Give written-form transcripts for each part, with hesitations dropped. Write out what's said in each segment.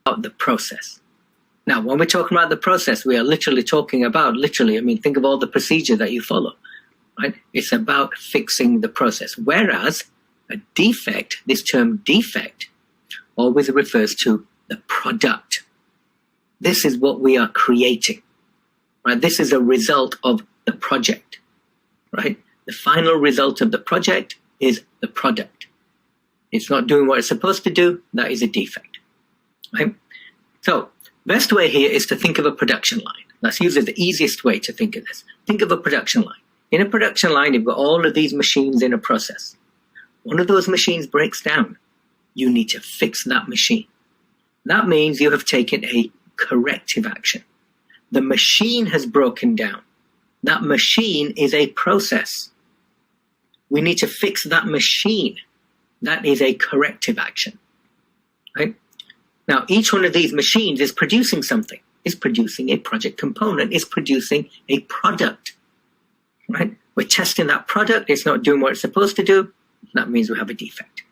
about the process. Now, when we're talking about the process, we are literally talking about, I mean, think of all the procedure that you follow, right? It's about fixing the process. Whereas a defect, this term defect, always refers to the product. This is what we are creating, right? This is a result of the project, right? The final result of the project is the product. It's not doing what it's supposed to do. That is a defect, right? So best way here is to think of a production line. Let's use the easiest way to think of this. Think of a production line. In a production line, you've got all of these machines in a process. One of those machines breaks down. You need to fix that machine. That means you have taken a corrective action. The machine has broken down. That machine is a process. We need to fix that machine. That is a corrective action, right? Now, each one of these machines is producing something, is producing a project component, is producing a product, right? We're testing that product. It's not doing what it's supposed to do. That means we have a defect.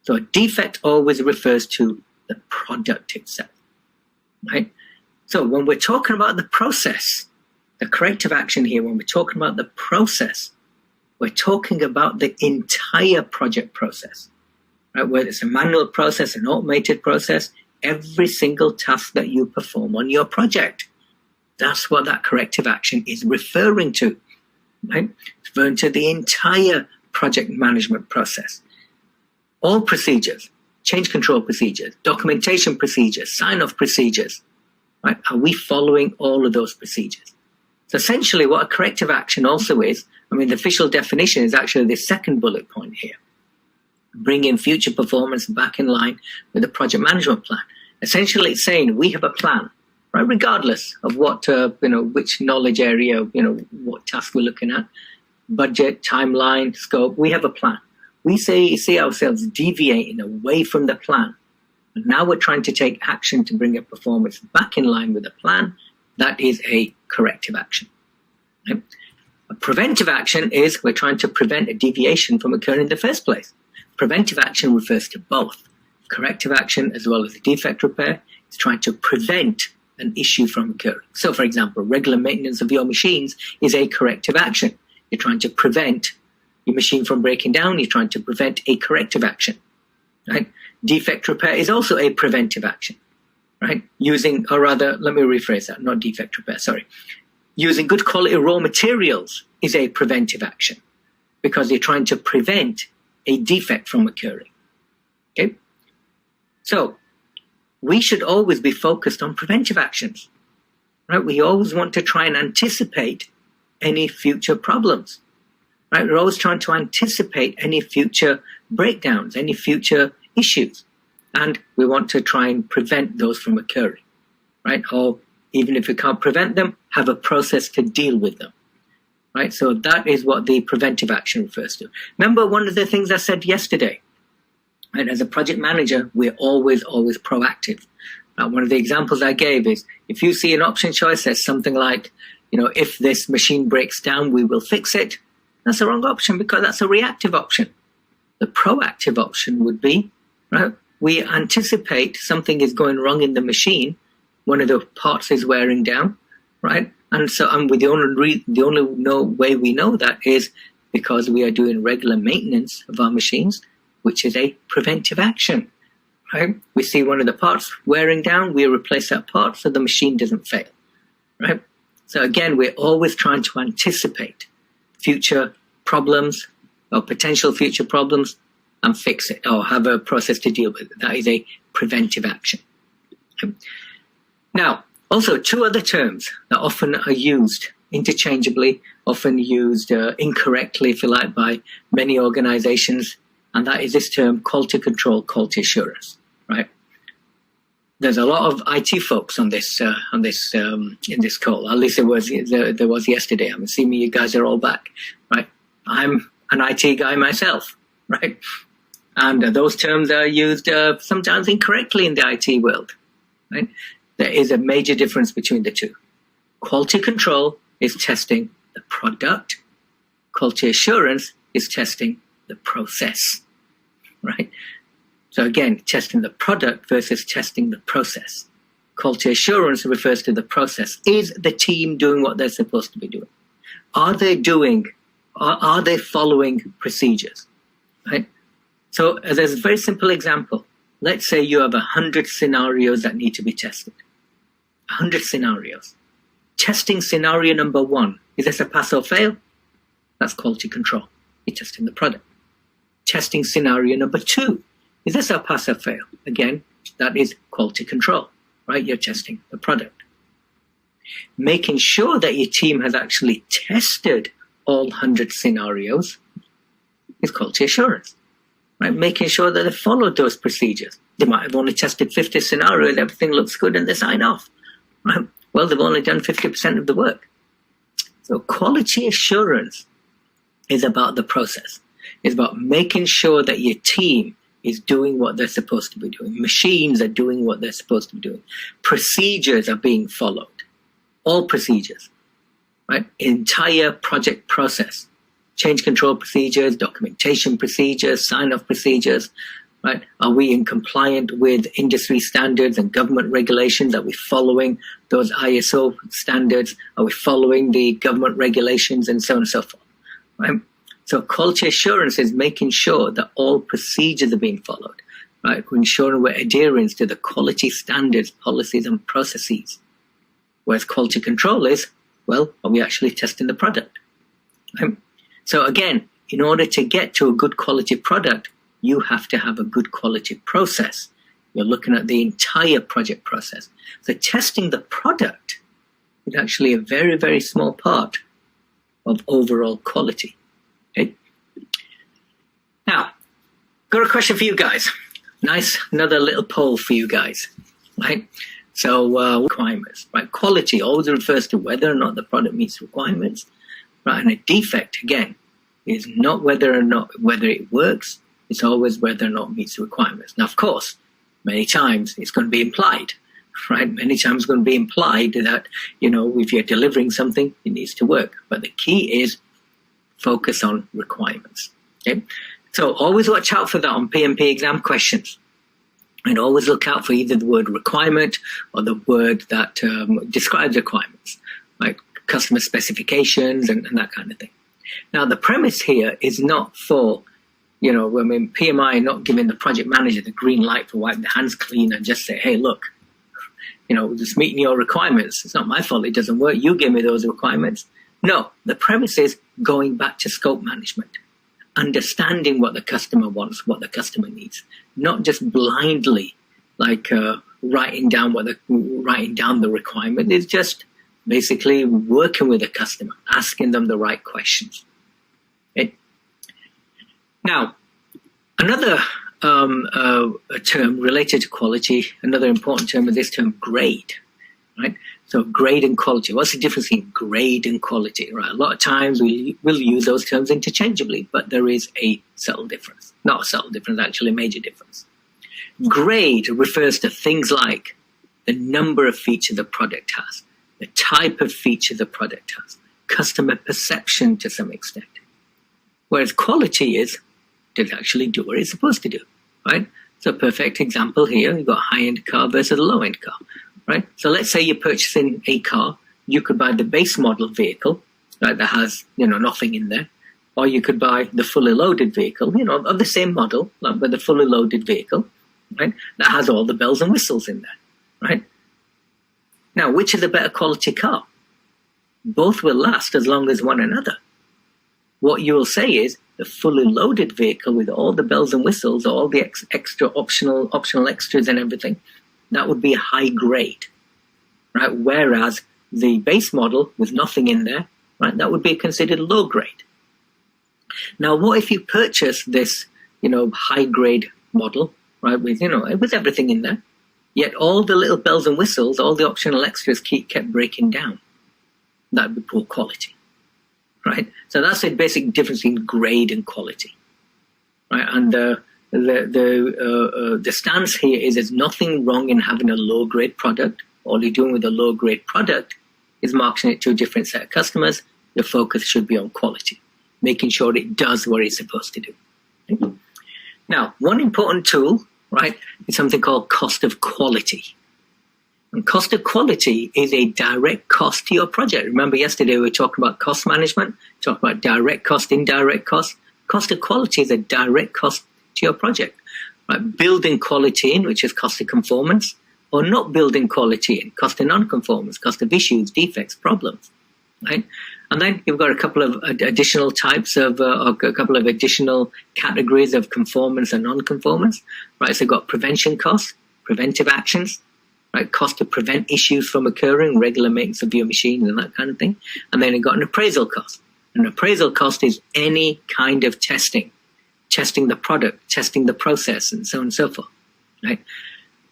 So a defect always refers to the product itself, right? So when we're talking about the process, the corrective action here, when we're talking about the process, we're talking about the entire project process, right? Whether it's a manual process, an automated process, every single task that you perform on your project. That's what that corrective action is referring to, right? It's referring to the entire project management process. All procedures, change control procedures, documentation procedures, sign-off procedures, right? Are we following all of those procedures? So essentially what a corrective action also is, I mean, the official definition is actually the second bullet point here. Bringing future performance back in line with the project management plan. Essentially, it's saying we have a plan, right? Regardless of what, which knowledge area, what task we're looking at, budget, timeline, scope, we have a plan. We see ourselves deviating away from the plan. And now we're trying to take action to bring a performance back in line with the plan. That is a corrective action. Right? A preventive action is we're trying to prevent a deviation from occurring in the first place. Preventive action refers to both. Corrective action as well as a defect repair is trying to prevent an issue from occurring. So, for example, regular maintenance of your machines is a corrective action. You're trying to prevent your machine from breaking down. You're trying to prevent a corrective action. Right? Defect repair is also a preventive action. Right? Let me rephrase that, not defect repair, sorry. Using good quality raw materials is a preventive action because you're trying to prevent a defect from occurring. Okay? So we should always be focused on preventive actions. Right? We always want to try and anticipate any future problems. Right? We're always trying to anticipate any future breakdowns, any future issues. And we want to try and prevent those from occurring. Right? Or even if we can't prevent them, have a process to deal with them. Right? So that is what the preventive action refers to. Remember one of the things I said yesterday, right? As a project manager, we're always proactive. One of the examples I gave is if you see an option choice that's something like, if this machine breaks down, we will fix it. That's the wrong option because that's a reactive option. The proactive option would be, right? We anticipate something is going wrong in the machine. One of the parts is wearing down, right? And the only way we know that is because we are doing regular maintenance of our machines, which is a preventive action, right? We see one of the parts wearing down, we replace that part so the machine doesn't fail, right? So again, we're always trying to anticipate future problems or potential future problems and fix it or have a process to deal with it. That is a preventive action. Now, also two other terms that often are used interchangeably, often used incorrectly, if you like, by many organizations, and that is this term quality control, quality assurance, right? There's a lot of IT folks in this call. At least there was yesterday. I'm assuming you guys are all back, right? I'm an IT guy myself, right? And those terms are used sometimes incorrectly in the IT world, right? There is a major difference between the two. Quality control is testing the product. Quality assurance is testing the process, right? So again, testing the product versus testing the process. Quality assurance refers to the process. Is the team doing what they're supposed to be doing? Are they following procedures? Right? So there's a very simple example. Let's say you have 100 scenarios that need to be tested. 100 scenarios. Testing scenario number 1. Is this a pass or fail? That's quality control. You're testing the product. Testing scenario number 2. Is this a pass or fail? Again, that is quality control, right? You're testing the product. Making sure that your team has actually tested all 100 scenarios is quality assurance, right? Making sure that they followed those procedures. They might have only tested 50 scenarios, everything looks good, and they sign off, right? Well, they've only done 50% of the work. So quality assurance is about the process. It's about making sure that your team is doing what they're supposed to be doing. Machines are doing what they're supposed to be doing. Procedures are being followed. All procedures, right? Entire project process. Change control procedures, documentation procedures, sign-off procedures, right? Are we in compliant with industry standards and government regulations? Are we following those ISO standards? Are we following the government regulations and so on and so forth, right? So quality assurance is making sure that all procedures are being followed, right? We're ensuring we're adhering to the quality standards, policies, and processes. Whereas quality control is, well, are we actually testing the product? Right? So again, in order to get to a good quality product, you have to have a good quality process. You're looking at the entire project process. So testing the product is actually a very, very small part of overall quality. Okay? Now, got a question for you guys. Nice, another little poll for you guys, right? So requirements, right? Quality always refers to whether or not the product meets requirements, right? And a defect, again, is not whether it works. It's always whether or not it meets the requirements. Now, of course, many times it's going to be implied, right? Many times it's going to be implied that, if you're delivering something, it needs to work. But the key is focus on requirements. Okay? So always watch out for that on PMP exam questions. And always look out for either the word requirement or the word that describes requirements, like customer specifications and that kind of thing. Now, the premise here is not for, PMI not giving the project manager the green light to wipe their hands clean and just say, hey, look, just meeting your requirements. It's not my fault it doesn't work. You give me those requirements. No, the premise is going back to scope management. Understanding what the customer wants, what the customer needs, not just blindly writing down the requirement. It's just basically working with the customer, asking them the right questions. Okay? Now, another term related to quality, another important term is this term grade, right? So grade and quality. What's the difference between grade and quality? Right. A lot of times we'll use those terms interchangeably, but there is a subtle difference. Not a subtle difference, actually a major difference. Grade refers to things like the number of features the product has, the type of feature the product has, customer perception to some extent. Whereas quality is, does it actually do what it's supposed to do, right? So a perfect example here, you've got a high-end car versus a low-end car. Right? So let's say you're purchasing a car, you could buy the base model vehicle, right, that has, nothing in there. Or you could buy the fully loaded vehicle, of the same model, but the fully loaded vehicle, right, that has all the bells and whistles in there, right? Now, which is a better quality car? Both will last as long as one another. What you will say is the fully loaded vehicle with all the bells and whistles, all the extra optional extras and everything, that would be a high grade, right? Whereas the base model with nothing in there, right, that would be considered low grade. Now, what if you purchase this, high grade model, right, with everything in there, yet all the little bells and whistles, all the optional extras kept breaking down? That would be poor quality, right? So that's the basic difference in grade and quality, right? And the stance here is there's nothing wrong in having a low grade product. All you're doing with a low grade product is marketing it to a different set of customers. Your focus should be on quality, making sure it does what it's supposed to do. Okay? Now, one important tool, right, is something called cost of quality. And cost of quality is a direct cost to your project. Remember yesterday we were talking about cost management, talking about direct cost, indirect cost. Cost of quality is a direct cost to your project. Right? Building quality in, which is cost of conformance, or not building quality in, cost of non-conformance, cost of issues, defects, problems. Right? And then you've got a couple of additional types of, or a couple of additional categories of conformance and non-conformance. Right? So you've got prevention costs, preventive actions, right? Cost to prevent issues from occurring, regular maintenance of your machine and that kind of thing. And then you've got an appraisal cost. An appraisal cost is any kind of testing the product, testing the process, and so on and so forth. Right?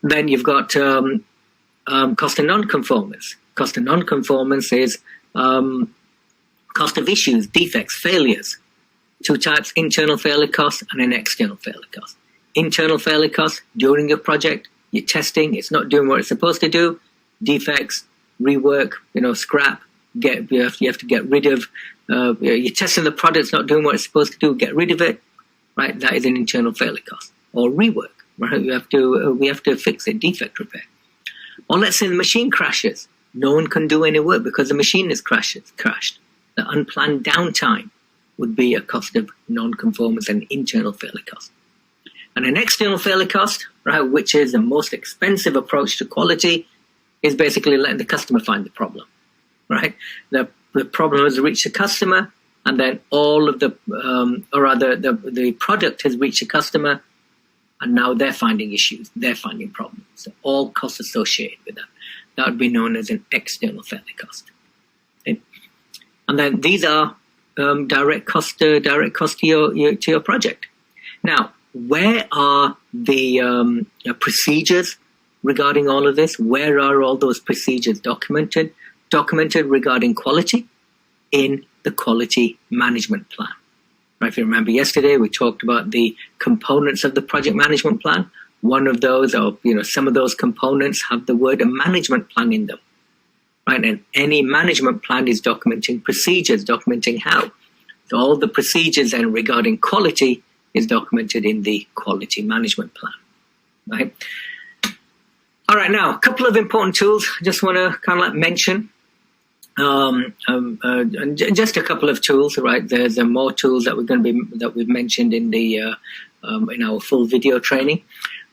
Then you've got cost of non-conformance. Cost of non-conformance is cost of issues, defects, failures. Two types, internal failure cost and an external failure cost. Internal failure cost, during your project, you're testing, it's not doing what it's supposed to do. Defects, rework, scrap, you have to get rid of, you're testing the product, it's not doing what it's supposed to do, get rid of it. Right, that is an internal failure cost. Or rework, right? We have to fix it, defect repair. Or let's say the machine crashes. No one can do any work because the machine is crashed. The unplanned downtime would be a cost of non-conformance and internal failure cost. And an external failure cost, right, which is the most expensive approach to quality, is basically letting the customer find the problem. Right, the problem has reached the customer. And then all of the product has reached a customer, and now they're finding issues, they're finding problems. So all costs associated with that. That would be known as an external failure cost. Okay? And then these are direct cost to your project. Now, where are the procedures regarding all of this? Where are all those procedures documented? Documented regarding quality in the quality management plan. Right, if you remember yesterday, we talked about the components of the project management plan. One of those, or some of those components have the word management plan in them. Right, and any management plan is documenting procedures, documenting how. So all the procedures then regarding quality is documented in the quality management plan. Right. All right, now a couple of important tools I just want to kind of mention. Just a couple of tools, right? There's more tools that we've mentioned in the in our full video training.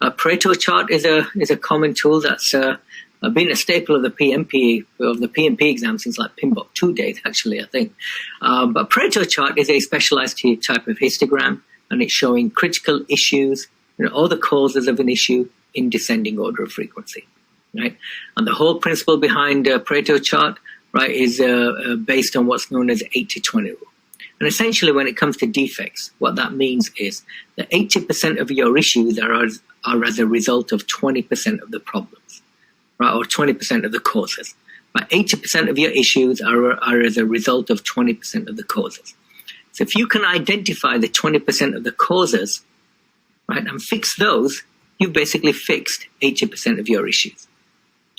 Pareto chart is a common tool that's been a staple of the PMP exam since like PMBOK 2 days, actually, I think. But Pareto chart is a specialized type of histogram, and it's showing critical issues, all the causes of an issue in descending order of frequency, right? And the whole principle behind Pareto chart, right, is based on what's known as 80-20 rule. And essentially, when it comes to defects, what that means is that 80% of your issues are as a result of 20% of the problems, right, or 20% of the causes. Right? 80% of your issues are as a result of 20% of the causes. So if you can identify the 20% of the causes, right, and fix those, you've basically fixed 80% of your issues.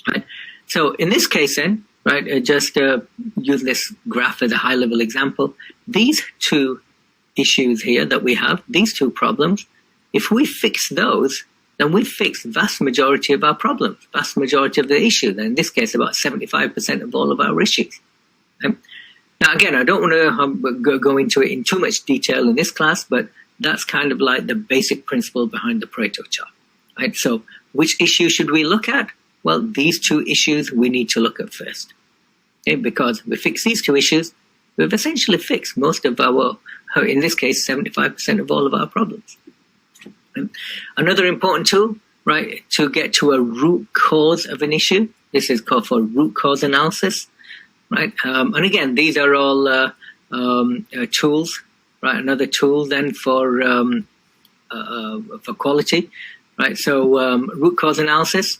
Right? So in this case, then, right, just use this graph as a high-level example. These two issues here that we have, these two problems, if we fix those, then we fix the vast majority of our problems, vast majority of the issues, and in this case, about 75% of all of our issues. Now, again, I don't want to go into it in too much detail in this class, but that's kind of like the basic principle behind the Pareto chart. Right? So which issue should we look at? Well, these two issues we need to look at first. Okay? Because we fix these two issues, we've essentially fixed most of our, in this case, 75% of all of our problems. Another important tool, right, to get to a root cause of an issue, this is called for root cause analysis, right? And again, these are all tools, right? Another tool then for quality, right? So root cause analysis,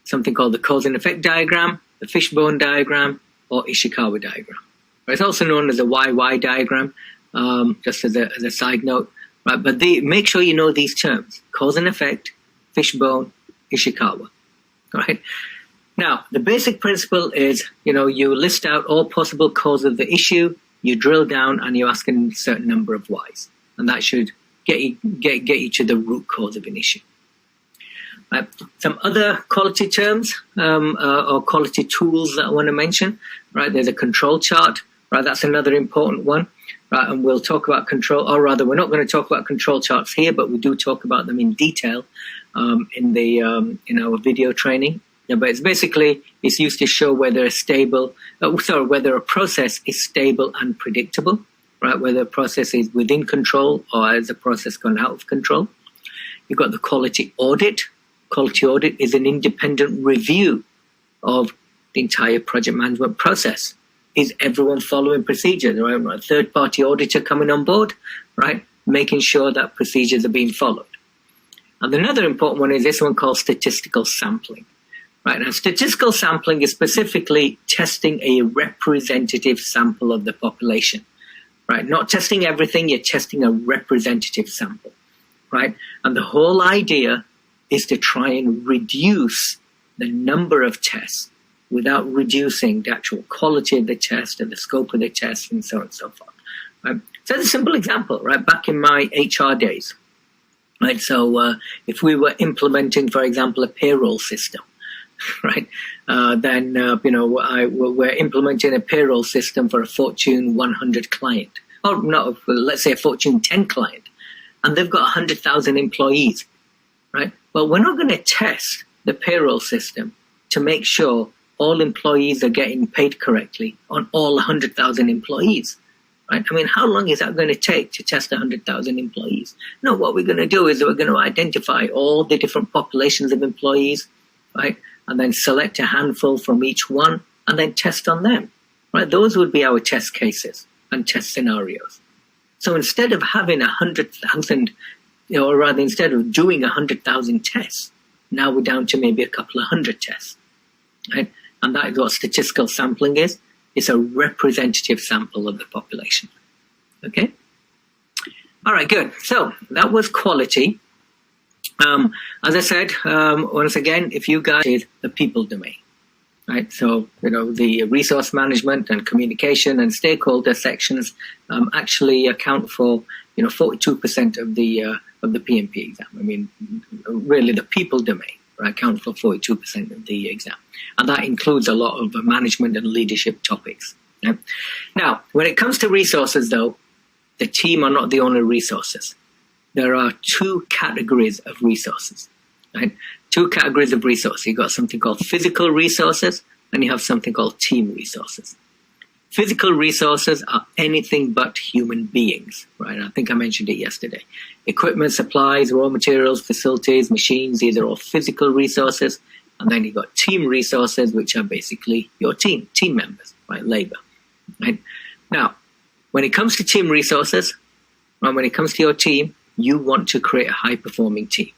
something called the cause and effect diagram, the fishbone diagram, or Ishikawa diagram. It's also known as the YY diagram, just as a side note. Right, but make sure you know these terms: cause and effect, fishbone, Ishikawa. All right. Now, the basic principle is, you list out all possible causes of the issue, you drill down, and you ask a certain number of whys, and that should get you to the root cause of an issue. Right? Some other quality terms or quality tools that I want to mention. Right? There's a control chart. Right? That's another important one. Right? And we'll talk about control, or rather, we're not going to talk about control charts here, but we do talk about them in detail in our video training. Yeah, but it's used to show whether whether a process is stable and predictable, right? Whether a process is within control or has a process gone out of control. You've got the quality audit. Quality audit is an independent review of the entire project management process. Is everyone following procedures? Right? A third-party auditor coming on board, right? Making sure that procedures are being followed. And another important one is this one called statistical sampling. Right, now, statistical sampling is specifically testing a representative sample of the population. Right, not testing everything, you're testing a representative sample. Right, and the whole idea is to try and reduce the number of tests without reducing the actual quality of the test and the scope of the test and so on and so forth. Right? So that's a simple example, right? Back in my HR days, right? So if we were implementing, for example, a payroll system, right? Then we're implementing a payroll system for a Fortune 100 client, or no, let's say a Fortune 10 client, and they've got 100,000 employees, right? Well, we're not going to test the payroll system to make sure all employees are getting paid correctly on all 100,000 employees, right? I mean, how long is that going to take to test 100,000 employees? No, what we're going to do is we're going to identify all the different populations of employees, right? And then select a handful from each one and then test on them, right? Those would be our test cases and test scenarios. So instead of having 100,000, or rather instead of doing 100,000 tests, now we're down to maybe a couple of hundred tests, right? And that is what statistical sampling is. It's a representative sample of the population. Okay? All right, good. So that was quality. As I said, once again, if you guys is the people domain, right? So, the resource management and communication and stakeholder sections actually account for, 42% of the PMP exam. I mean, really the people domain, right, account for 42% of the exam. And that includes a lot of management and leadership topics. Yeah? Now, when it comes to resources, though, the team are not the only resources. There are two categories of resources, right? Two categories of resources. You've got something called physical resources, and you have something called team resources. Physical resources are anything but human beings, right? I think I mentioned it yesterday. Equipment, supplies, raw materials, facilities, machines, these are all physical resources. And then you've got team resources, which are basically your team members, right? Labor, right? Now, when it comes to team resources, and when it comes to your team, you want to create a high-performing team.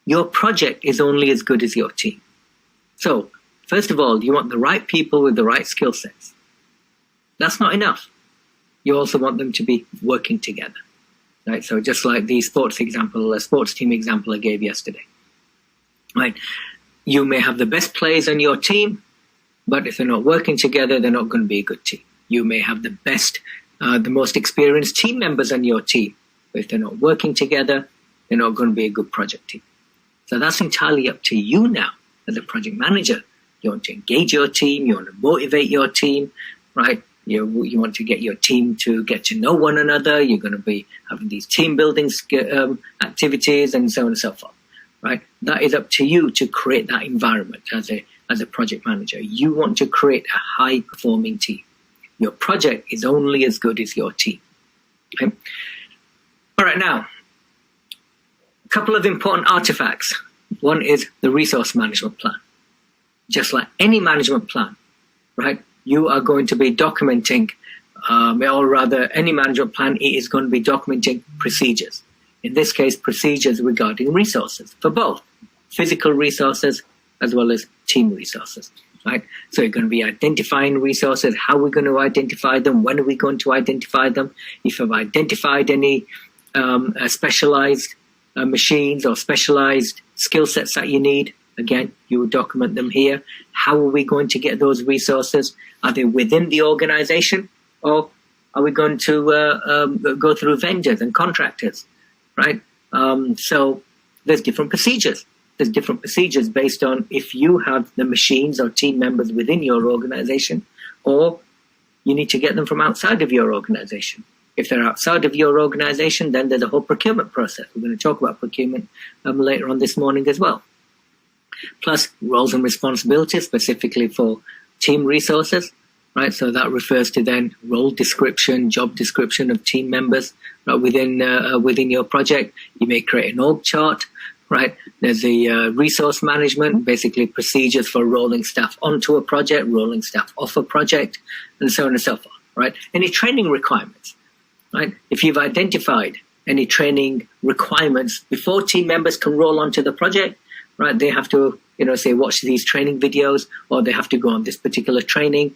Your project is only as good as your team. So, first of all, you want the right people with the right skill sets. That's not enough. You also want them to be working together, right? So just like the sports team example I gave yesterday, right? You may have the best players on your team, but if they're not working together, they're not going to be a good team. You may have the best, the most experienced team members on your team, but if they're not working together, they're not going to be a good project team. So that's entirely up to you now as a project manager. You want to engage your team, you want to motivate your team, right? You want to get your team to get to know one another. You're going to be having these team building activities and so on and so forth, right? That is up to you to create that environment as a project manager. You want to create a high performing team. Your project is only as good as your team. Okay? All right, now, a couple of important artifacts. One is the resource management plan. Just like any management plan, right? You are going to be documenting, or rather any management plan is going to be documenting procedures. In this case, procedures regarding resources for both physical resources as well as team resources, right? So you're going to be identifying resources, how we're going to identify them, when are we going to identify them, if you've identified any specialized machines or specialized skill sets that you need. Again, you will document them here. How are we going to get those resources? Are they within the organization, or are we going to go through vendors and contractors, right? So there's different procedures. there's different procedures based on if you have the machines or team members within your organization, or you need to get them from outside of your organization. If they're outside of your organization, then there's a whole procurement process. We're going to talk about procurement later on this morning as well. Plus roles and responsibilities specifically for team resources, right? So that refers to then role description, job description of team members within your project. You may create an org chart, right? There's the resource management, basically procedures for rolling staff onto a project, rolling staff off a project, and so on and so forth, right? Any training requirements, right? If you've identified any training requirements before team members can roll onto the project, right? They have to, say, watch these training videos, or they have to go on this particular training,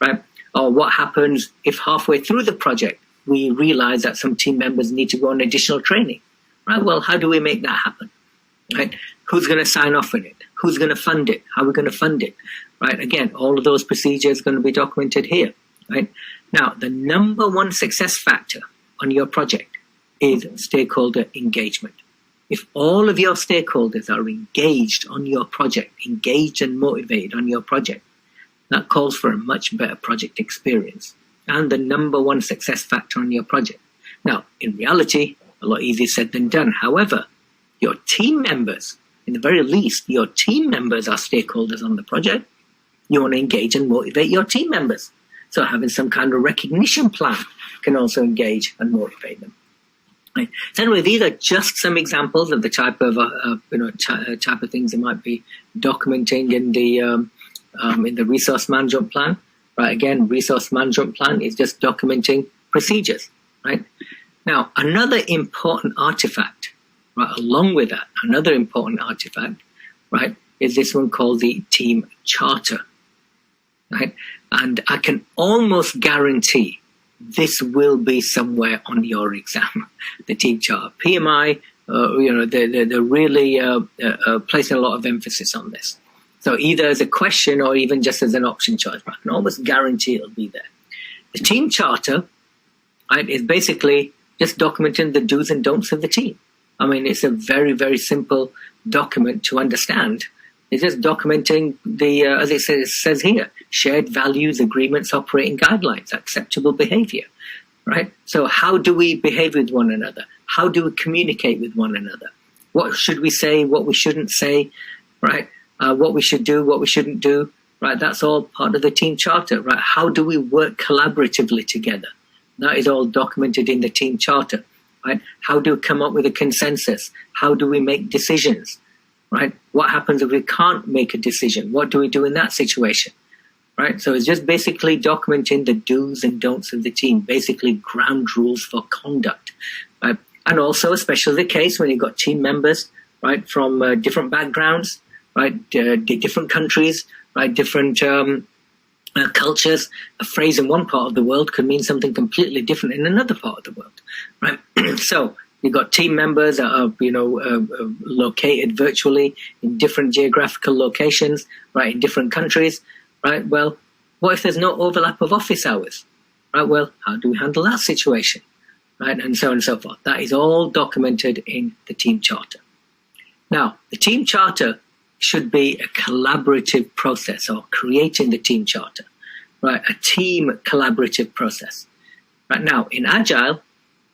right? Or what happens if halfway through the project, we realize that some team members need to go on additional training, right? Well, how do we make that happen, right? Who's going to sign off on it? Who's going to fund it? How are we going to fund it, right? Again, all of those procedures are going to be documented here, right? Now, the number one success factor on your project is stakeholder engagement. If all of your stakeholders are engaged on your project, engaged and motivated on your project, that calls for a much better project experience and the number one success factor on your project. Now, in reality, a lot easier said than done. However, your team members, in the very least, your team members are stakeholders on the project. You want to engage and motivate your team members. So having some kind of recognition plan can also engage and motivate them. Right. So anyway, these are just some examples of the type of type of things that might be documenting in the resource management plan. Right. Again, resource management plan is just documenting procedures. Right. Now, another important artifact, right, along with that, another important artifact, right, is this one called the team charter. Right, and I can almost guarantee this will be somewhere on your exam, the team chart. PMI, they're really placing a lot of emphasis on this. So either as a question or even just as an option choice, but I can almost guarantee it'll be there. The team charter, right, is basically just documenting the do's and don'ts of the team. I mean, it's a very, very simple document to understand. It's just documenting the, as it says here, shared values, agreements, operating guidelines, acceptable behavior, right? So how do we behave with one another? How do we communicate with one another? What should we say, what we shouldn't say, right? What we should do, what we shouldn't do, right? That's all part of the team charter, right? How do we work collaboratively together? That is all documented in the team charter, right? How do we come up with a consensus? How do we make decisions? Right? What happens if we can't make a decision? What do we do in that situation? Right? So it's just basically documenting the do's and don'ts of the team, basically ground rules for conduct. Right? And also, especially the case when you've got team members, right, from different backgrounds, right, different countries, right, different cultures. A phrase in one part of the world could mean something completely different in another part of the world. Right? So you've got team members that are, located virtually in different geographical locations, right, in different countries, right? Well, what if there's no overlap of office hours, right? Well, how do we handle that situation, right? And so on and so forth. That is all documented in the team charter. Now, the team charter should be a collaborative process, or creating the team charter, right? A team collaborative process. Right now, in Agile,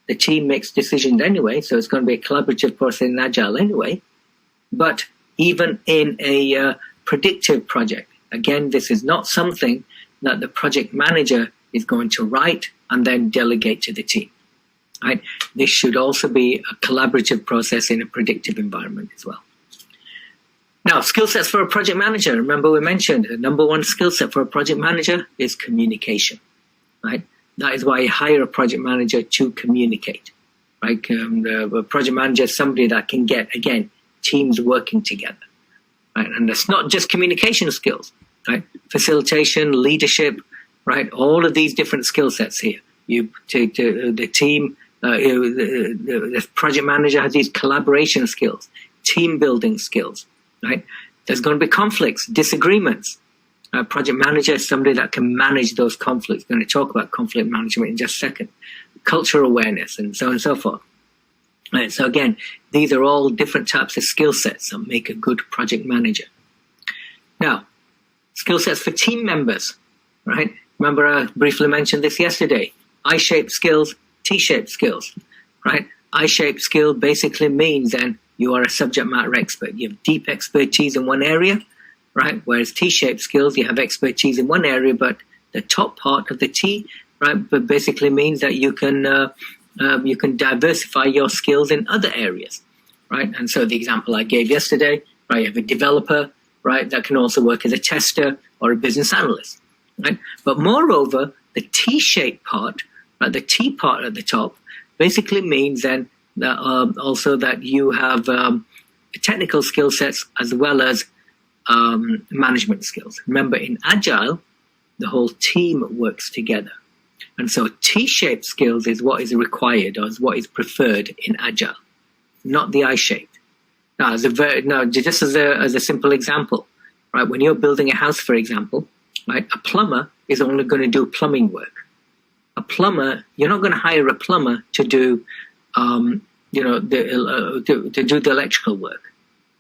the team makes decisions anyway, so it's going to be a collaborative process in Agile anyway. But even in a predictive project, again, this is not something that the project manager is going to write and then delegate to the team. Right? This should also be a collaborative process in a predictive environment as well. Now, skill sets for a project manager. Remember we mentioned the number one skill set for a project manager is communication. Right? That is why you hire a project manager to communicate, right? A project manager is somebody that can get, again, teams working together, right? And that's not just communication skills, right? Facilitation, leadership, right? All of these different skill sets here. The team, the project manager has these collaboration skills, team building skills, right? There's going to be conflicts, disagreements. A project manager is somebody that can manage those conflicts. We're going to talk about conflict management in just a second. Culture awareness and so on and so forth. Right, so again, these are all different types of skill sets that make a good project manager. Now, skill sets for team members, right? Remember I briefly mentioned this yesterday. I-shaped skills, T-shaped skills, right? I-shaped skill basically means then you are a subject matter expert. You have deep expertise in one area, right? Whereas T-shaped skills, you have expertise in one area, but the top part of the T, right, but basically means that you can diversify your skills in other areas, right? And so the example I gave yesterday, right, you have a developer, right, that can also work as a tester or a business analyst, right? But moreover, the T-shaped part, right, the T part at the top, basically means then that also that you have technical skill sets as well as management skills. Remember, in Agile, the whole team works together. And so T-shaped skills is what is required or is what is preferred in Agile, not the I-shaped. Now, just as a simple example, right? When you're building a house, for example, right, a plumber is only going to do plumbing work. A plumber, you're not going to hire a plumber to do, to do the electrical work.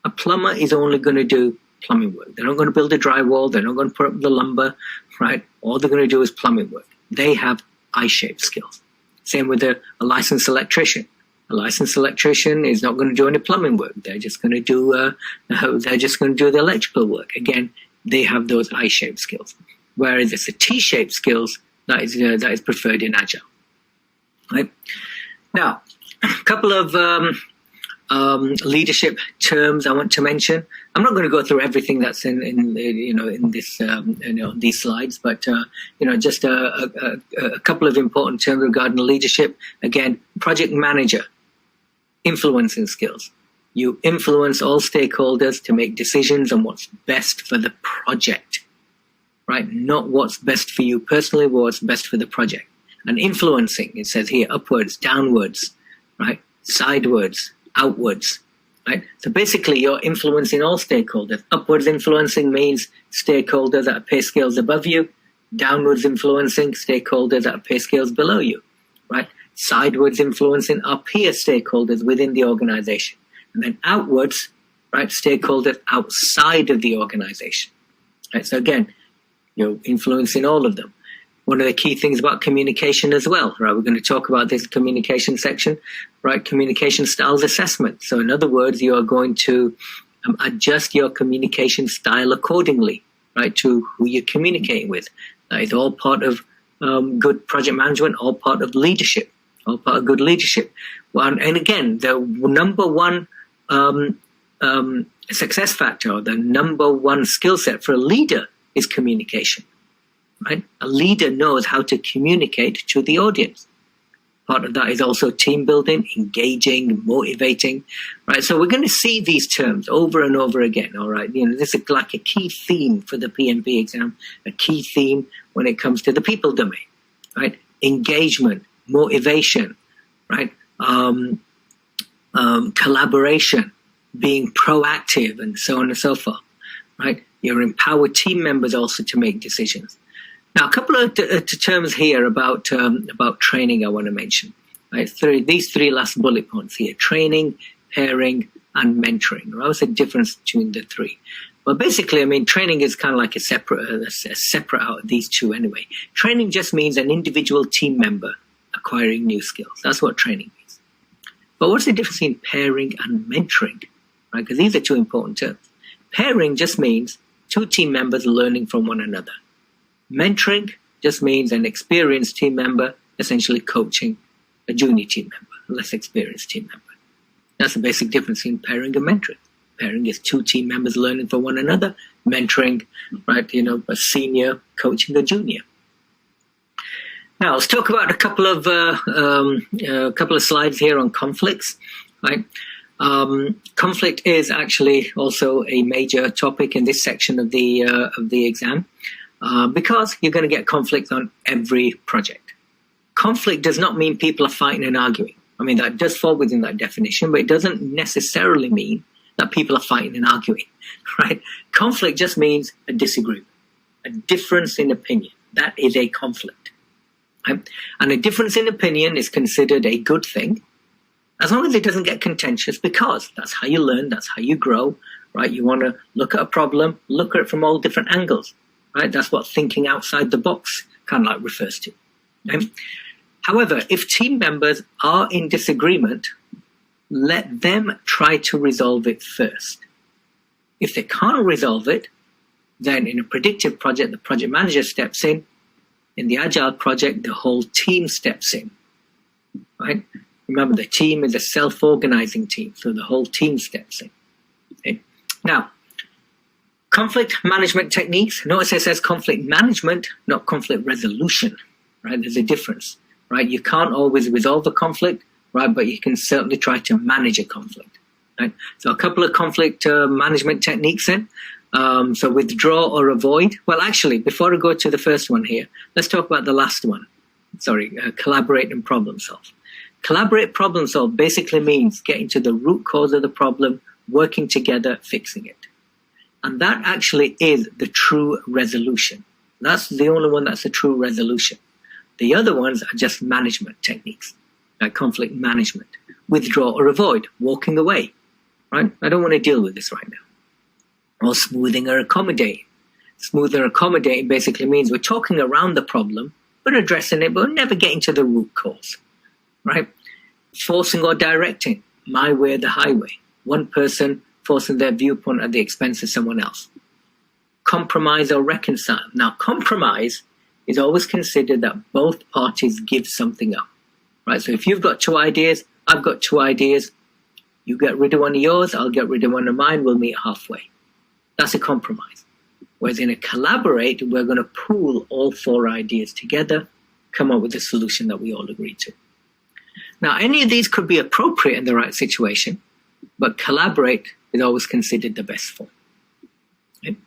A plumber is only going to do plumbing work. They're not going to build a drywall. They're not going to put up the lumber, right? All they're going to do is plumbing work. They have I-shaped skills. Same with a licensed electrician. A licensed electrician is not going to do any plumbing work. They're just going to do the electrical work. Again, they have those I-shaped skills. Whereas it's the T-shaped skills that is preferred in Agile. Right? Now, a couple of leadership terms I want to mention. I'm not going to go through everything that's in these slides, but just a couple of important terms regarding leadership. Again, project manager, influencing skills. You influence all stakeholders to make decisions on what's best for the project, right? Not what's best for you personally, but what's best for the project. And influencing, it says here, upwards, downwards, right? Sidewards, outwards, right? So basically you're influencing all stakeholders. Upwards influencing means stakeholders at pay scales above you. Downwards influencing stakeholders at pay scales below you, right? Sidewards influencing are peer stakeholders within the organization. And then outwards, right, stakeholders outside of the organization, right? So again, you're influencing all of them. One of the key things about communication as well, right? We're going to talk about this communication section, right? Communication styles assessment. So in other words, you are going to adjust your communication style accordingly, right, to who you're communicating with. That is all part of good project management, all part of leadership, all part of good leadership. Well, and again, the number one success factor, or the number one skill set for a leader is communication. Right? A leader knows how to communicate to the audience. Part of that is also team building, engaging, motivating, right? So we're going to see these terms over and over again, all right? This is like a key theme for the PMP exam, a key theme when it comes to the people domain, right? Engagement, motivation, right? Collaboration, being proactive, and so on and so forth, right? You empower team members also to make decisions. Now, a couple of terms here about training I want to mention. Right? These three last bullet points here: training, pairing, and mentoring. Right? What's the difference between the three? Well, basically, I mean, training is kind of like a separate out of these two anyway. Training just means an individual team member acquiring new skills. That's what training means. But what's the difference between pairing and mentoring? Right? Because these are two important terms. Pairing just means two team members learning from one another. Mentoring just means an experienced team member essentially coaching a junior team member, a less experienced team member. That's the basic difference in pairing and mentoring. Pairing is two team members learning from one another. Mentoring, right, a senior coaching a junior. Now, let's talk about a couple of slides here on conflicts, right? Conflict is actually also a major topic in this section of the exam. Because you're going to get conflict on every project. Conflict does not mean people are fighting and arguing. I mean, that does fall within that definition, but it doesn't necessarily mean that people are fighting and arguing, right? Conflict just means a disagreement, a difference in opinion. That is a conflict. Right? And a difference in opinion is considered a good thing, as long as it doesn't get contentious, because that's how you learn, that's how you grow, right? You want to look at a problem, look at it from all different angles, right? That's what thinking outside the box kind of like refers to. Okay? However, if team members are in disagreement, let them try to resolve it first. If they can't resolve it, then in a predictive project, the project manager steps in. In the Agile project, the whole team steps in, right? Remember, the team is a self-organizing team, so the whole team steps in. Okay? Now, conflict management techniques. Notice it says conflict management, not conflict resolution, right? There's a difference, right? You can't always resolve a conflict, right? But you can certainly try to manage a conflict, right? So a couple of conflict management techniques then. So withdraw or avoid. Well, actually, before I go to the first one here, let's talk about the last one. Collaborate and problem solve. Collaborate, problem solve basically means getting to the root cause of the problem, working together, fixing it. And that actually is the true resolution. That's the only one that's a true resolution. The other ones are just management techniques, like conflict management. Withdraw or avoid, walking away, right? I don't want to deal with this right now. Or smoothing or accommodating. Smooth or accommodating basically means we're talking around the problem, but addressing it, but never getting to the root cause, right? Forcing or directing, my way or the highway. One person forcing their viewpoint at the expense of someone else. Compromise or reconcile. Now, compromise is always considered that both parties give something up, right? So if you've got two ideas, I've got two ideas, you get rid of one of yours, I'll get rid of one of mine, we'll meet halfway. That's a compromise. Whereas in a collaborate, we're going to pool all four ideas together, come up with a solution that we all agree to. Now, any of these could be appropriate in the right situation, but collaborate is always considered the best form. Okay?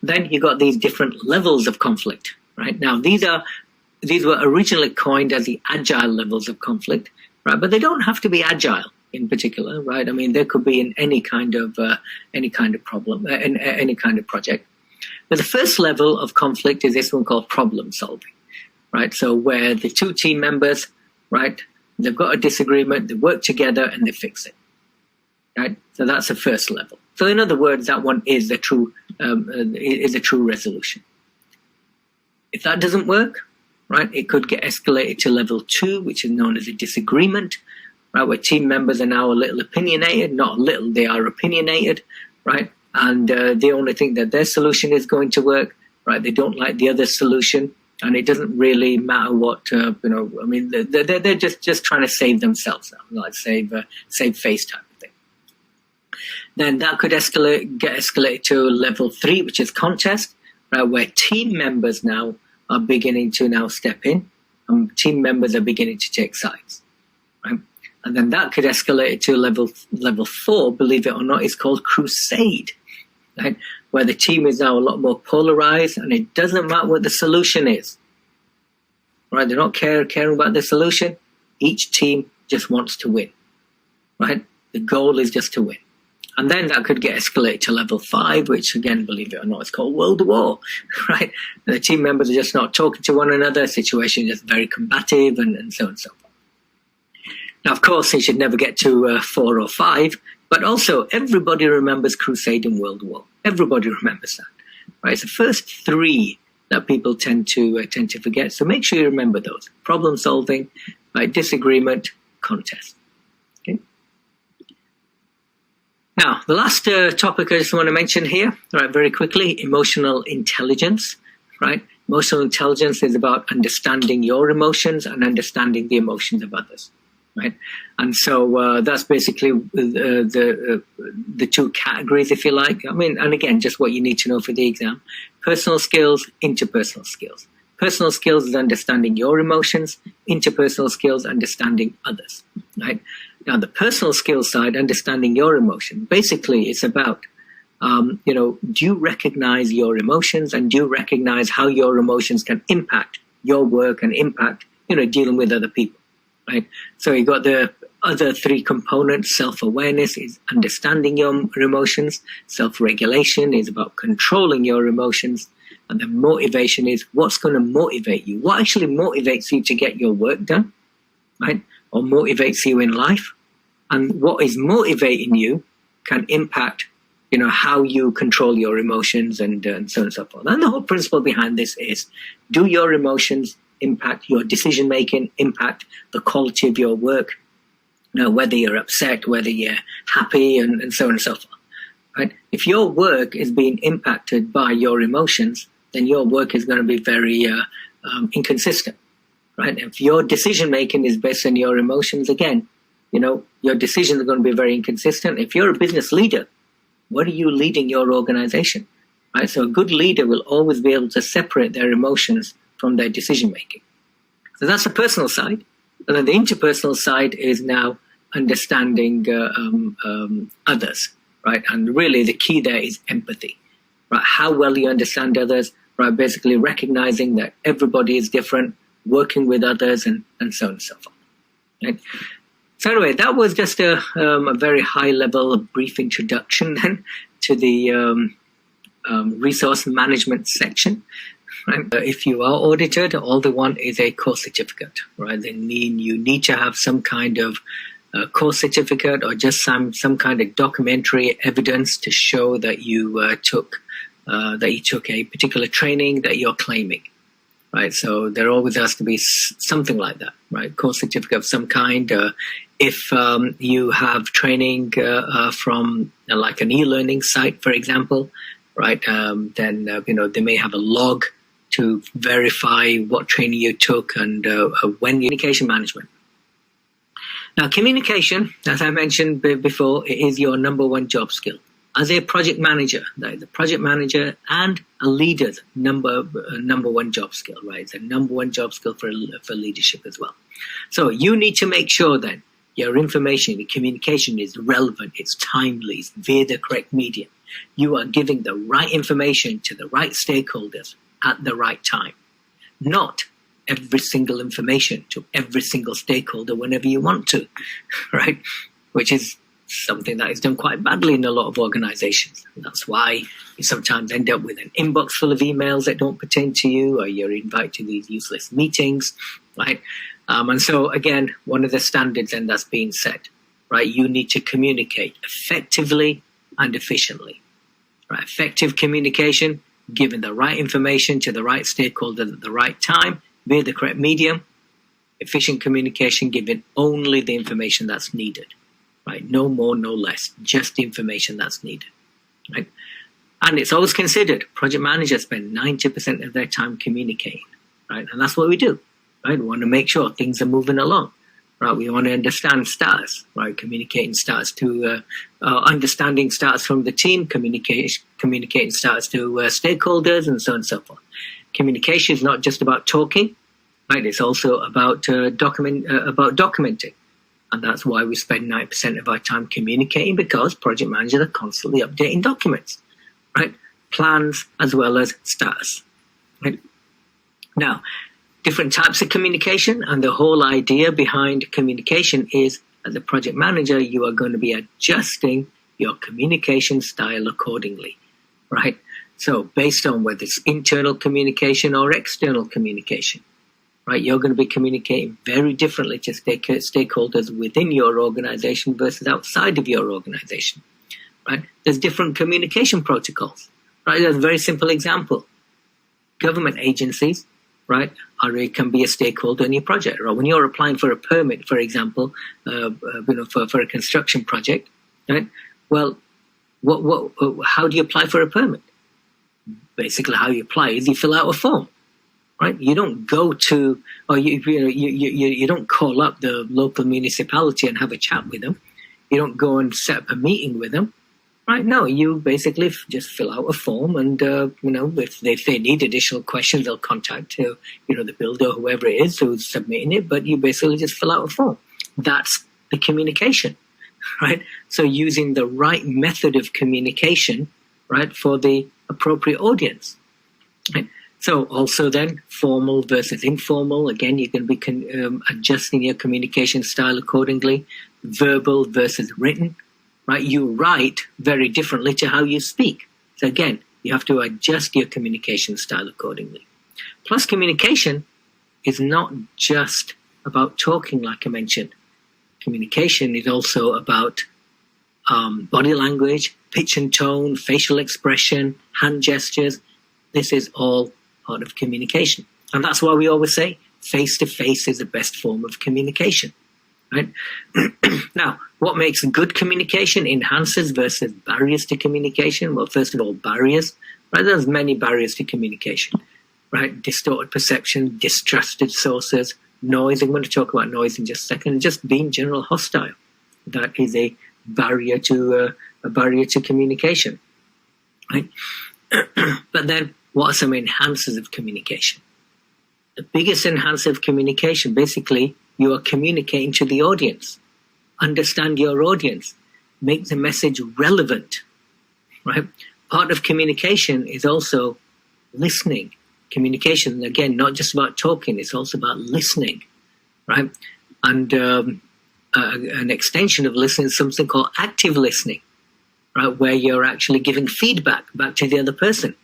Then you got these different levels of conflict, right? Now, these were originally coined as the agile levels of conflict, right? But they don't have to be agile in particular, right? I mean, they could be in any kind of problem, in any kind of project. But the first level of conflict is this one called problem solving, right? So where the two team members, right, they've got a disagreement, they work together and they fix it, right? So that's the first level. So in other words, that one is a true resolution. If that doesn't work, right, it could get escalated to level 2, which is known as a disagreement, right, where team members are now a little opinionated, not a little, they are opinionated, right? And they only think that their solution is going to work, right? They don't like the other solution, and it doesn't really matter what, I mean, they're just trying to save themselves now, like save face type of thing. Then that could get escalated to level 3, which is contest, right, where team members now are beginning to now step in, and team members are beginning to take sides, right? And then that could escalate to level 4, believe it or not, is called crusade, right? Where the team is now a lot more polarized, and it doesn't matter what the solution is, right? They're not caring about the solution. Each team just wants to win, right? The goal is just to win. And then that could get escalated to level 5, which again, believe it or not, is called World War, right? And the team members are just not talking to one another, situation is just very combative, and so on and so forth. Now, of course, it should never get to 4 or 5, but also everybody remembers Crusade and World War. Everybody remembers that, right? It's the first 3 that people tend to forget. So make sure you remember those: problem solving, right? Disagreement, contest. Okay. Now, the last topic I just want to mention here, right, very quickly: emotional intelligence, right? Emotional intelligence is about understanding your emotions and understanding the emotions of others. Right, and so that's basically the 2 categories, if you like. I mean, and again, just what you need to know for the exam: personal skills, interpersonal skills. Personal skills is understanding your emotions. Interpersonal skills, understanding others. Right. Now, the personal skills side, understanding your emotion, basically, it's about do you recognize your emotions, and do you recognize how your emotions can impact your work and impact dealing with other people. Right. So you got the other 3 components. Self-awareness is understanding your emotions. Self-regulation is about controlling your emotions. And then motivation is what's going to motivate you. What actually motivates you to get your work done, right? Or motivates you in life, And what is motivating you can impact, how you control your emotions and so on and so forth. And the whole principle behind this is, do your emotions impact your decision making, impact the quality of your work, whether you're upset, whether you're happy, and so on and so forth. Right? If your work is being impacted by your emotions, then your work is going to be very inconsistent. Right? If your decision making is based on your emotions, again, your decisions are going to be very inconsistent. If you're a business leader, what are you leading your organization? Right? So a good leader will always be able to separate their emotions from their decision making. So that's the personal side. And then the interpersonal side is now understanding others, right? And really the key there is empathy, right? How well you understand others, right? Basically recognizing that everybody is different, working with others, and so on and so forth. Right? So anyway, that was just a very high-level, brief introduction then to the resource management section. Right? If you are audited, all they want is a course certificate. Right? You need to have some kind of course certificate or just some kind of documentary evidence to show that you took a particular training that you're claiming. Right, so there always has to be something like that, right? Course certificate of some kind. If you have training from like an e-learning site, for example, right? Then they may have a log to verify what training you took and when. Communication management. Now, communication, as I mentioned before, it is your number one job skill. As a project manager, the project manager and a leader's number one job skill, right? It's a number one job skill for leadership as well. So you need to make sure that your information, the communication is relevant, it's timely, it's via the correct medium. You are giving the right information to the right stakeholders at the right time, not every single information to every single stakeholder whenever you want to, right? Which is something that is done quite badly in a lot of organizations. And that's why you sometimes end up with an inbox full of emails that don't pertain to you, or you're invited to these useless meetings, right? And so, again, one of the standards then that's being set, right? You need to communicate effectively and efficiently, right? Effective communication, giving the right information to the right stakeholder at the right time via the correct medium. Efficient communication, giving only the information that's needed. Right, no more, no less, just the information that's needed. Right, and it's always considered project managers spend 90% of their time communicating. Right, and that's what we do. Right, we want to make sure things are moving along. Right, we want to understand status. Right, communicating status to understanding status from the team, communicating status to stakeholders, and so on and so forth. Communication is not just about talking. Right, it's also about documenting. And that's why we spend 9% of our time communicating, because project managers are constantly updating documents, right? Plans as well as status. Right? Now, different types of communication, and the whole idea behind communication is, as a project manager, you are going to be adjusting your communication style accordingly, right? So based on whether it's internal communication or external communication. Right, you're going to be communicating very differently to stakeholders within your organization versus outside of your organization. Right, there's different communication protocols. Right, there's a very simple example. Government agencies, right, can be a stakeholder in your project. Right, when you're applying for a permit, for example, for a construction project, right? Well, how do you apply for a permit? Basically, how you apply is you fill out a form. Right? You don't go to, or you don't call up the local municipality and have a chat with them. You don't go and set up a meeting with them. Right? No, you basically just fill out a form, and if they need additional questions, they'll contact the builder, whoever it is who's submitting it. But you basically just fill out a form. That's the communication, right? So using the right method of communication, right, for the appropriate audience. Right? So also then, formal versus informal. Again, you're going to be adjusting your communication style accordingly. Verbal versus written. Right? You write very differently to how you speak. So again, you have to adjust your communication style accordingly. Plus, communication is not just about talking, like I mentioned. communication is also about body language, pitch and tone, facial expression, hand gestures. This is all part of communication. And that's why we always say face-to-face is the best form of communication, right? Now, what makes good communication, enhances versus barriers to communication? Well, first of all, barriers, right? There's many barriers to communication, right? Distorted perception, distrusted sources, noise. I'm going to talk about noise in just a second. Just being general hostile. That is a barrier to communication, right? But then, what are some enhancers of communication? The biggest enhancer of communication, basically, you are communicating to the audience. Understand your audience. Make the message relevant, right? Part of communication is also listening. Communication, again, not just about talking, it's also about listening, right? And an extension of listening is something called active listening, right? Where you're actually giving feedback back to the other person.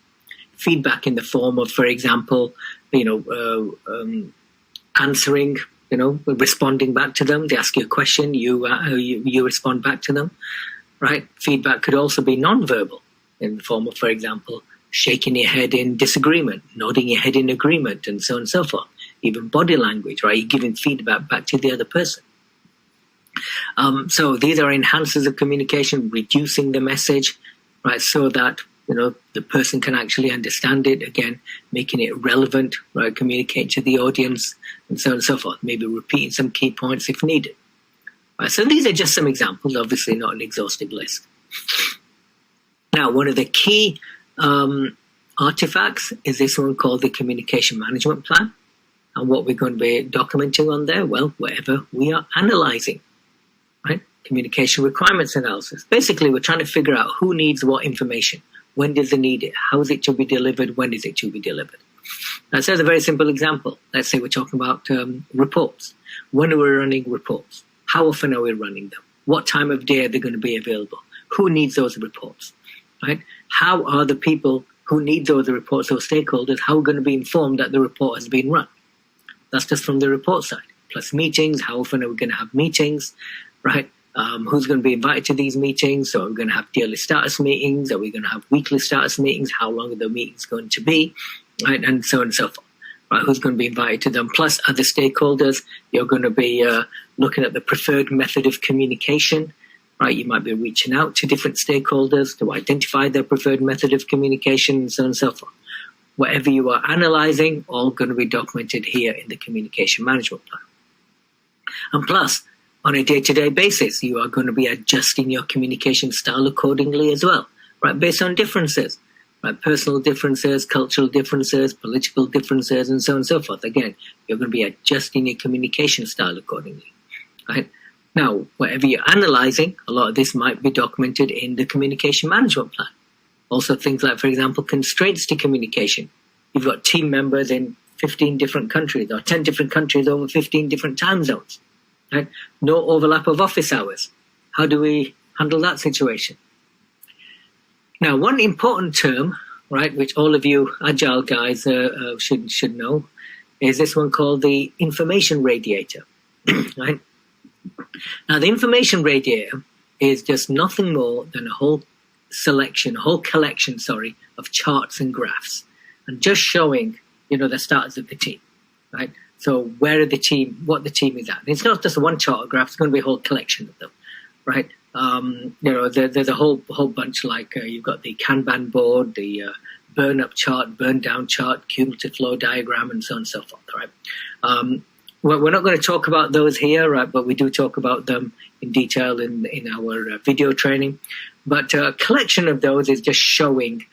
Feedback in the form of, for example, answering, responding back to them. They ask you a question, you respond back to them, right? Feedback could also be non-verbal in the form of, for example, shaking your head in disagreement, nodding your head in agreement, and so on and so forth. Even body language, right? You're giving feedback back to the other person. So these are enhancers of communication, reducing the message, right? So that the person can actually understand it, again, making it relevant, right? Communicate to the audience, and so on and so forth. Maybe repeating some key points if needed. Right, so these are just some examples, obviously not an exhaustive list. Now, one of the key artifacts is this one called the Communication Management Plan. And what we're going to be documenting on there, well, whatever we are analyzing, right? Communication requirements analysis. Basically, we're trying to figure out who needs what information. When does it need it? How is it to be delivered? When is it to be delivered? Now, so as a very simple example, let's say we're talking about reports. When are we running reports? How often are we running them? What time of day are they going to be available? Who needs those reports? Right? How are the people who need those reports, those stakeholders, how are going to be informed that the report has been run? That's just from the report side. Plus meetings, how often are we going to have meetings, right? Who's going to be invited to these meetings? So are we going to have daily status meetings? Are we going to have weekly status meetings? How long are the meetings going to be? Right? And so on and so forth. Right? Who's going to be invited to them? Plus other stakeholders. You're going to be looking at the preferred method of communication. Right? You might be reaching out to different stakeholders to identify their preferred method of communication, and so on and so forth. Whatever you are analyzing, all going to be documented here in the Communication Management Plan. And plus, on a day-to-day basis, you are going to be adjusting your communication style accordingly as well, right? Based on differences, right? Personal differences, cultural differences, political differences, and so on and so forth. Again, you're going to be adjusting your communication style accordingly, right? Now, whatever you're analyzing, a lot of this might be documented in the Communication Management Plan. Also things like, for example, constraints to communication. You've got team members in 15 different countries or 10 different countries over 15 different time zones. Right? No overlap of office hours. How do we handle that situation? Now, one important term, right, which all of you Agile guys should know, is this one called the information radiator. Right? Now, the information radiator is just nothing more than a whole collection of charts and graphs, and just showing, the status of the team, right? So where are the team, what the team is at. And it's not just one chart or graph, it's going to be a whole collection of them, right? There's a whole bunch, like you've got the Kanban board, the burn up chart, burn down chart, cumulative flow diagram, and so on and so forth, right? We're not going to talk about those here, right? But we do talk about them in detail in our video training. But a collection of those is just showing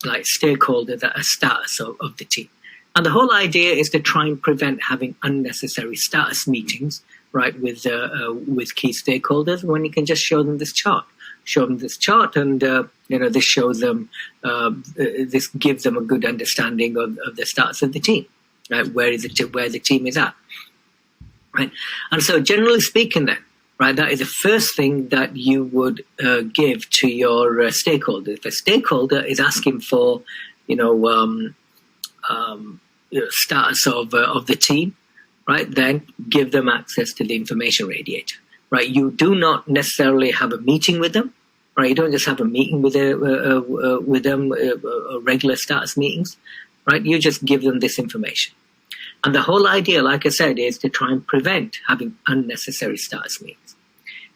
like stakeholders at a status of the team. And the whole idea is to try and prevent having unnecessary status meetings, right, with key stakeholders, when you can just show them this chart. And this shows them, this gives them a good understanding of the status of the team, right? Where the team is at, right? And so, generally speaking, then, right, that is the first thing that you would give to your stakeholder. If a stakeholder is asking for, status of the team, right, then give them access to the information radiator, right? You do not necessarily have a meeting with them, right? You don't just have a meeting with them, regular status meetings, right? You just give them this information. And the whole idea, like I said, is to try and prevent having unnecessary status meetings.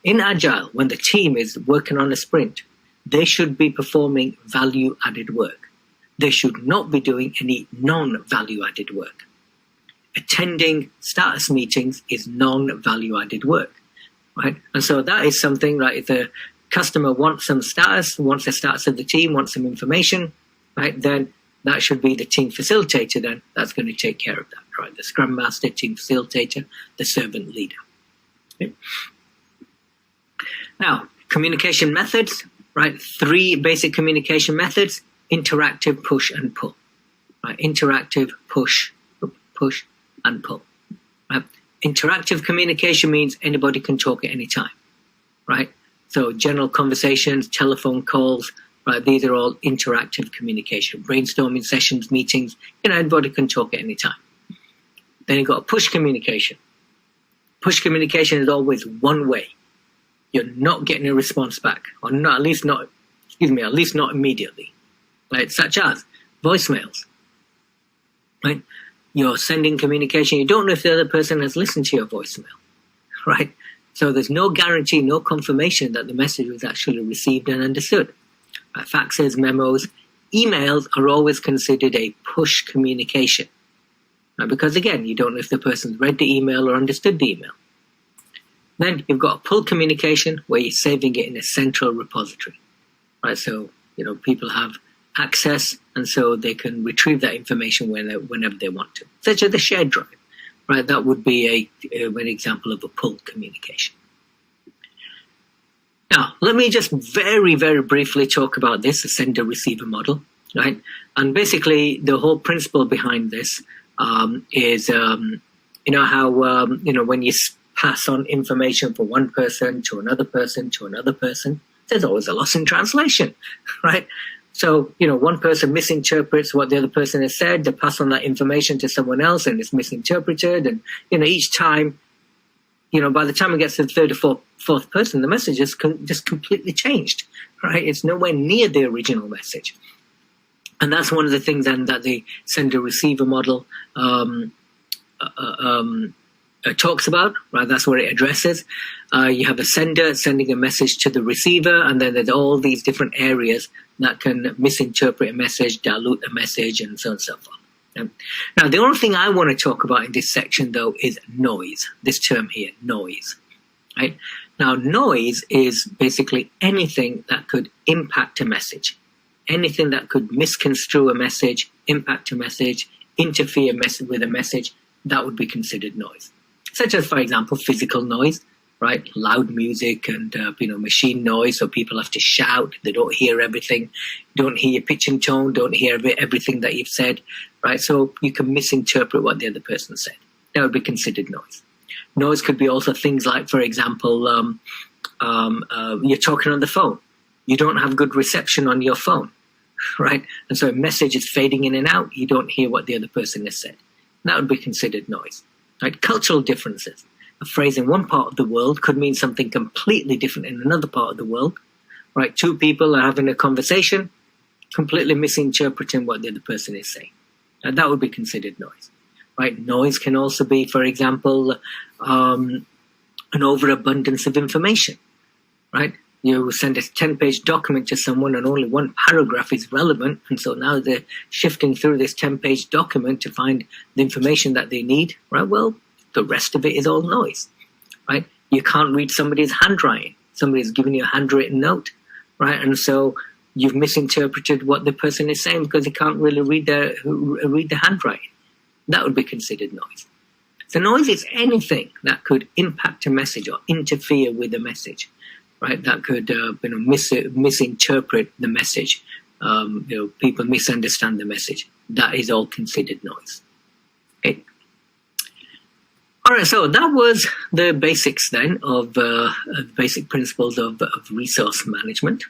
In Agile, when the team is working on a sprint, they should be performing value-added work. They should not be doing any non-value-added work. Attending status meetings is non-value-added work, right? And so that is something, right? If the customer wants some status, wants the status of the team, wants some information, right? Then that should be the team facilitator then that's going to take care of that, right? The Scrum Master, team facilitator, the servant leader. Okay. Now, communication methods, right? 3 basic communication methods: interactive, push, and pull. Right? Interactive, push, and pull. Right? Interactive communication means anybody can talk at any time, right? So general conversations, telephone calls, right? These are all interactive communication. Brainstorming sessions, meetings, anybody can talk at any time. Then you've got push communication. Push communication is always one way. You're not getting a response back, or not, at least not immediately, right? Such as voicemails, right? You're sending communication. You don't know if the other person has listened to your voicemail, right? So there's no guarantee, no confirmation that the message was actually received and understood. Right? Faxes, memos, emails are always considered a push communication, right? Because again, you don't know if the person's read the email or understood the email. Then you've got a pull communication where you're saving it in a central repository, right? So, people have access, and so they can retrieve that information whenever they want to, such as the shared drive, right? That would be an example of a pull communication. Now, let me just very, very briefly talk about this, the sender-receiver model, right? And basically, the whole principle behind this is, how, when you pass on information from one person to another person to another person, there's always a loss in translation, right? So, one person misinterprets what the other person has said, they pass on that information to someone else and it's misinterpreted. And, each time, by the time it gets to the third or fourth person, the message is just completely changed, right? It's nowhere near the original message. And that's one of the things then that the sender-receiver model talks about, right? That's what it addresses. You have a sender sending a message to the receiver, and then there's all these different areas that can misinterpret a message, dilute a message, and so on and so forth. Now, the only thing I want to talk about in this section, though, is noise. This term here, noise. Right? Now, noise is basically anything that could impact a message, anything that could misconstrue a message, impact a message, interfere with a message. That would be considered noise. Such as, for example, physical noise, right? Loud music and, machine noise, so people have to shout, they don't hear everything, don't hear your pitch and tone, don't hear everything that you've said, right? So you can misinterpret what the other person said. That would be considered noise. Noise could be also things like, for example, you're talking on the phone. You don't have good reception on your phone, right? And so a message is fading in and out, you don't hear what the other person has said. That would be considered noise. Right? Cultural differences. A phrase in one part of the world could mean something completely different in another part of the world. Right? 2 people are having a conversation, completely misinterpreting what the other person is saying. And that would be considered noise. Right? Noise can also be, for example, an overabundance of information. Right? You send a 10-page document to someone and only one paragraph is relevant, and so now they're shifting through this 10-page document to find the information that they need, right? Well, the rest of it is all noise, right? You can't read somebody's handwriting. Somebody's giving you a handwritten note, right? And so you've misinterpreted what the person is saying because you can't really read the handwriting. That would be considered noise. So noise is anything that could impact a message or interfere with a message. Right, that could misinterpret the message. People misunderstand the message. That is all considered noise. Okay. All right, so that was the basics then of basic principles of resource management.